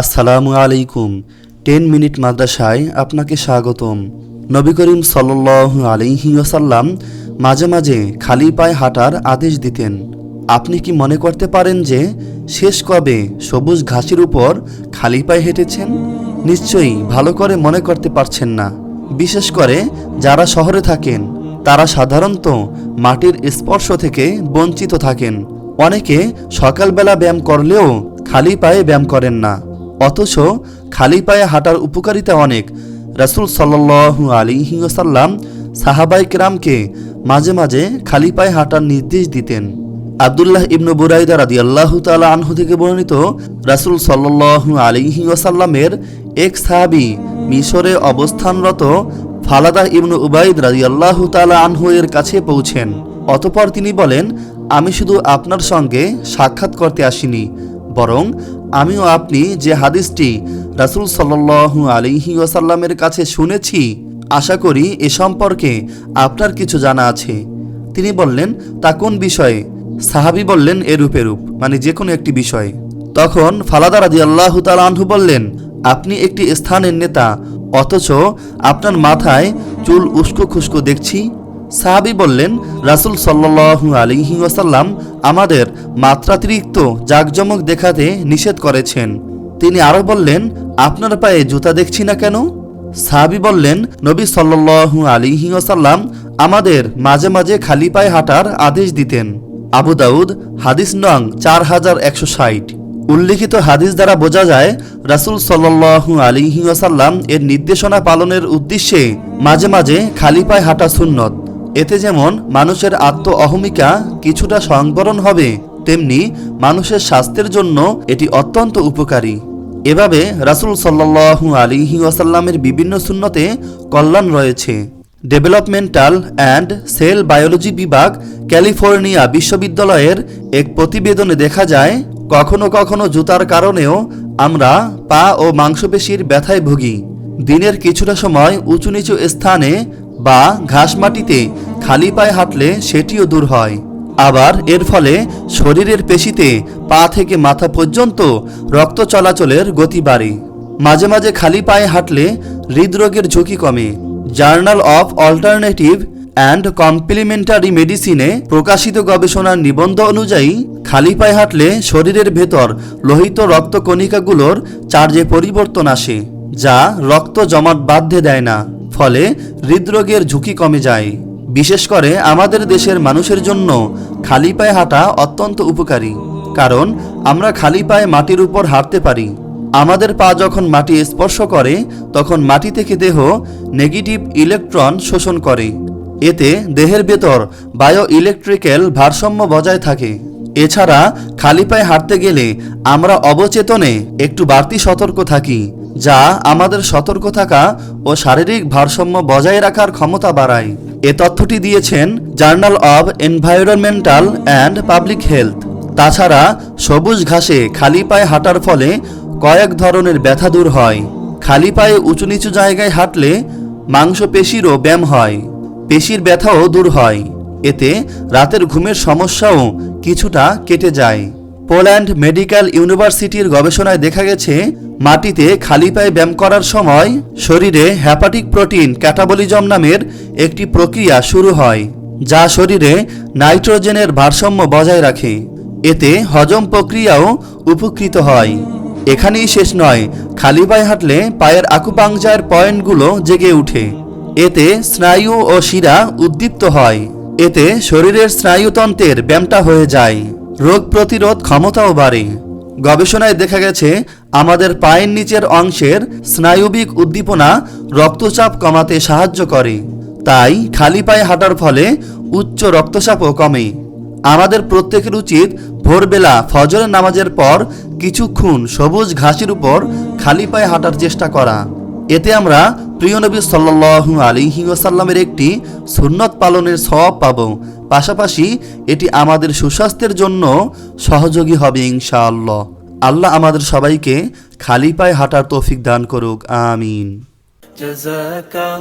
আসসালামু আলাইকুম। 10 মিনিট মাদ্রাসায় আপনাকে স্বাগতম। নবী করিম সাল্লাল্লাহু আলাইহি ওয়াসাল্লাম মাঝে মাঝে খালি পায়ে হাঁটার আদেশ দিতেন। আপনি কি মনে করতে পারেন যে শেষ কবে সবুজ ঘাসের উপর খালি পায়ে হেঁটেছেন? নিশ্চয়ই ভালো করে মনে করতে পারছেন না। বিশেষ করে যারা শহরে থাকেন তারা সাধারণত মাটির স্পর্শ থেকে বঞ্চিত থাকেন। অনেকে সকালবেলা ব্যায়াম করলেও খালি পায়ে ব্যায়াম করেন না, অথচ খালি পায়ে হাঁটার উপকারিতা অনেক। রাসূল সাল্লাল্লাহু আলাইহি ওয়াসাল্লাম সাহাবায়ে কেরামকে মাঝে মাঝে খালি পায়ে হাঁটার নির্দেশ দিতেন। আব্দুল্লাহ ইবনু বুরাইদা রাদিয়াল্লাহু তাআলা আনহু থেকে বর্ণিত, রাসূল সাল্লাল্লাহু আলাইহি ওয়াসাল্লামের এক সাহাবী মিশরে অবস্থানরত ফালাদা ইবনু উবাইদ রাদিয়াল্লাহু তাআলা আনহু এর কাছে পৌঁছেন। অতঃপর তিনি বলেন, আমি শুধু আপনার সঙ্গে সাক্ষাৎ করতে আসিনি, বরং আমিও আপনি যে হাদিসটি রাসূল সাল্লাল্লাহু আলাইহি ওয়াসাল্লামের কাছে শুনেছি, আশা করি এ সম্পর্কে আপনার কিছু জানা আছে। তিনি বললেন, তা কোন বিষয়ে? সাহাবী বললেন, এরূপ মানে যে কোনো একটি বিষয়। তখন ফালাদা রাদিয়াল্লাহু তাআলা আনহু বললেন, আপনি একটি স্থানের নেতা, অথচ আপনার মাথায় চুল উস্কো খুস্কো দেখছি। সাহাবী বললেন, রাসূল সাল্লাল্লাহু আলাইহি ওয়াসাল্লাম আমাদের মাত্রাতিরিক্ত জাঁকজমক দেখাতে নিষেধ করেছেন। তিনি আরও বললেন, আপনার পায়ে জুতা দেখছি না কেন? সাহাবী বললেন, নবী সাল্লাল্লাহু আলাইহি ওয়াসাল্লাম আমাদের মাঝে মাঝে খালি পায়ে হাঁটার আদেশ দিতেন। আবু দাউদ হাদিস নং 4160। উল্লিখিত হাদিস দ্বারা বোঝা যায়, রাসূল সাল্লাল্লাহু আলাইহি ওয়াসাল্লাম এর নির্দেশনা পালনের উদ্দেশ্যে মাঝে মাঝে খালি পায়ে হাঁটা সুন্নত। এতে যেমন মানুষের আত্ম অহমিকা কিছুটা সংবরণ হবে, তেমনি মানুষের স্বাস্থ্যের জন্য এটি অত্যন্ত উপকারী। এভাবে রাসূল সাল্লাল্লাহু আলাইহি ওয়াসাল্লামের বিভিন্ন সুন্নতে কল্যাণ রয়েছে। ডেভেলপমেন্টাল অ্যান্ড সেল বায়োলজি বিভাগ, ক্যালিফোর্নিয়া বিশ্ববিদ্যালয়ের এক প্রতিবেদনে দেখা যায়, কখনো কখনো জুতার কারণেও আমরা পা ও মাংসপেশির ব্যথায় ভুগি। দিনের কিছুটা সময় উঁচু নিচু স্থানে বা ঘাস মাটিতে খালি পায়ে হাঁটলে সেটিও দূর হয়। আবার এর ফলে শরীরের পেশিতে পা থেকে মাথা পর্যন্ত রক্ত চলাচলের গতি বাড়ে। মাঝে মাঝে খালি পায়ে হাঁটলে হৃদরোগের ঝুঁকি কমে। Journal of alternative and complementary মেডিসিনে প্রকাশিত গবেষণার নিবন্ধ অনুযায়ী, খালি পায়ে হাঁটলে শরীরের ভেতর লোহিত রক্তকণিকাগুলোর চার্জে পরিবর্তন আসে, যা রক্ত জমাট বাঁধতে দেয় না, ফলে হৃদরোগের ঝুঁকি কমে যায়। বিশেষ করে আমাদের দেশের মানুষের জন্য খালি পায়ে হাঁটা অত্যন্ত উপকারী, কারণ আমরা খালি পায়ে মাটির উপর হাঁটতে পারি। আমাদের পা যখন মাটি স্পর্শ করে তখন মাটি থেকে দেহ নেগেটিভ ইলেকট্রন শোষণ করে। এতে দেহের ভেতর বায়ো ইলেকট্রিক্যাল ভারসাম্য বজায় থাকে। এছাড়া খালি পায়ে হাঁটতে গেলে আমরা অবচেতনে একটু বাড়তি সতর্ক থাকি, যা আমাদের সতর্ক থাকা ও শারীরিক ভারসাম্য বজায় রাখার ক্ষমতা বাড়ায়। এ তথ্যটি দিয়েছেন journal of environmental and public health. তাছাড়া সবুজ ঘাসে খালি পায়ে হাঁটার ফলে কয়েক ধরনের ব্যথা দূর হয়। খালি পায়ে উঁচু নিচু জায়গায় হাঁটলে মাংসপেশিরও ব্যায়াম হয়, পেশির ব্যথাও দূর হয়। এতে রাতের ঘুমের সমস্যাও কিছুটা কেটে যায়। পোল্যান্ড মেডিকেল ইউনিভার্সিটির গবেষণায় দেখা গেছে, মাটিতে খালি পায়ে ব্যায়াম করার সময় শরীরে হ্যাপাটিক প্রোটিন ক্যাটাবলিজম নামের একটি প্রক্রিয়া শুরু হয়, যা শরীরে নাইট্রোজেনের ভারসাম্য বজায় রাখে। এতে হজম প্রক্রিয়াও উপকৃত হয়। এখানেই শেষ নয়, খালি পায়ে হাঁটলে পায়ের আকুপাংচার পয়েন্টগুলো জেগে ওঠে। এতে স্নায়ু ও শিরা উদ্দীপ্ত হয়। এতে শরীরের স্নায়ুতন্ত্রের ব্যায়ামটা হয়ে যায়, রোগ প্রতিরোধ ক্ষমতাও বাড়ে। গবেষণায় দেখা গেছে, আমাদের পায়ের নিচের অংশের স্নায়ুবিক উদ্দীপনা রক্তচাপ কমাতে সাহায্য করে। তাই খালি পায়ে হাঁটার ফলে উচ্চ রক্তচাপও কমে। আমাদের প্রত্যেকের উচিত ভোরবেলা ফজরের নামাজের পর কিছুক্ষণ সবুজ ঘাসের উপর খালি পায়ে হাঁটার চেষ্টা করা। এতে আমরা প্রিয় নবী সাল্লাল্লাহু আলাইহি ওয়াসাল্লামের একটি সুন্নত পালনের সওয়াব পাব। পাশাপাশি এটি আমাদের সুস্বাস্থ্যের জন্য সহযোগী হবে ইনশাআল্লাহ। আল্লাহ আমাদের সবাইকে খালি পায়ে হাঁটার তৌফিক দান করুক, আমিন। জাযাকাল্লাহ।